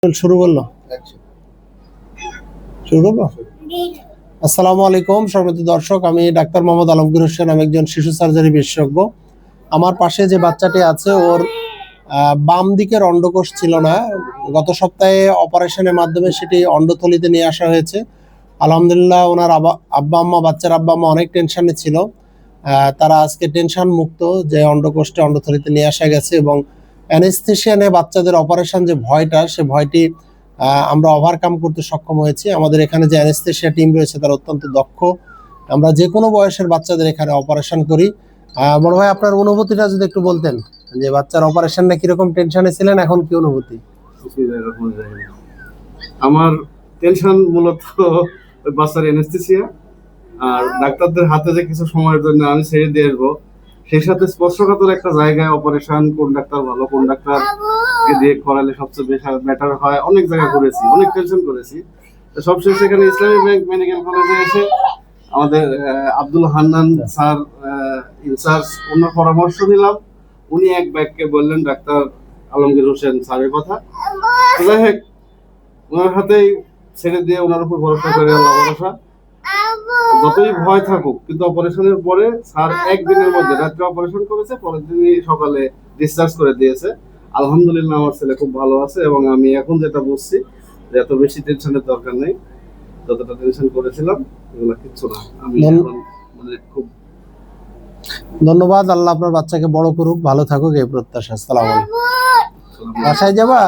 শুরু করলো শুরু করবো। আসসালামু আলাইকুম সম্মানিত দর্শক, আমি ডাক্তার মোহাম্মদ আলমগীর হোসেন। আমি একজন শিশু সার্জারি বিশেষজ্ঞ। আমার পাশে যে বাচ্চাটি আছে ওর বাম দিকের অন্ডকোষ ছিল না। গত সপ্তাহে অপারেশনের মাধ্যমে সেটি অন্ডথলিতে নিয়ে আসা হয়েছে। আলহামদুলিল্লাহ, ওনার আব্বা আম্মা, বাচ্চার আব্বা আম্মা অনেক টেনশনে ছিল। তারা আজকে টেনশন মুক্ত যে অন্ডকোষটা অন্ডথলিতে নিয়ে আসা গেছে, এবং অ্যানেস্থেশিয়ানে বাচ্চাদের অপারেশন যে ভয়টা, সে ভয়টি আমরা ওভারকাম করতে সক্ষম হয়েছি। আমাদের এখানে যে অ্যানেস্থেশিয়া টিম রয়েছে তারা অত্যন্ত দক্ষ। আমরা যে কোনো বয়সের বাচ্চাদের এখানে অপারেশন করি। বড় ভাই, আপনার অনুভূতিটা যদি একটু বলতেন, যে বাচ্চার অপারেশনটা কিরকম টেনশনে ছিলেন, এখন কি অনুভূতি? আমার টেনশন মূলত বাচ্চার অ্যানেস্থেশিয়া আর ডাক্তারদের হাতে যে কিছু সময়ের জন্য আমি ছেড়ে দিয়ে আসবো, সেই সাথে স্পর্শকাতর একটা জায়গায় অপারেশন, কোন ডাক্তার ভালো, কোন ডাক্তারকে দিয়ে করালে সবচেয়ে বেশি বেটার হয়, অনেক জায়গা করেছি, অনেক টেনশন করেছি। সবশেষে এখানে ইসলামী ব্যাংক মেডিকেল কলেজে এসে আমাদের আব্দুল হান্নান স্যার ইনচার্জ, ওনার পরামর্শ নিলাম। উনি এক বাক্যে বললেন ডাক্তার আলমগীর হোসেন স্যারের কথা। যাই হোক, ওনার হাতেই ছেড়ে দিয়ে ওনার উপর ভরসা করে, আল্লাহ ভরসা। যতই ভয় থাকুক, কিন্তু অপারেশনের পরে স্যার একদিনের মধ্যে রাত্রে অপারেশন করেছে, পরের দিনই সকালে ডিসচার্জ করে দিয়েছে। আলহামদুলিল্লাহ, আমার ছেলে খুব ভালো আছে, এবং আমি এখন যেটা বুঝছি যে এত বেশি টেনশনের দরকার নেই। যতটা টেনশন করেছিলাম এগুলো কিচ্ছু না। আমি মানে খুব ধন্যবাদ। আল্লাহ আপনার বাচ্চাকে বড় করুক, ভালো থাকুক, এই প্রত্যাশা। আসসালামু আলাইকুম। বাসায় যাবা?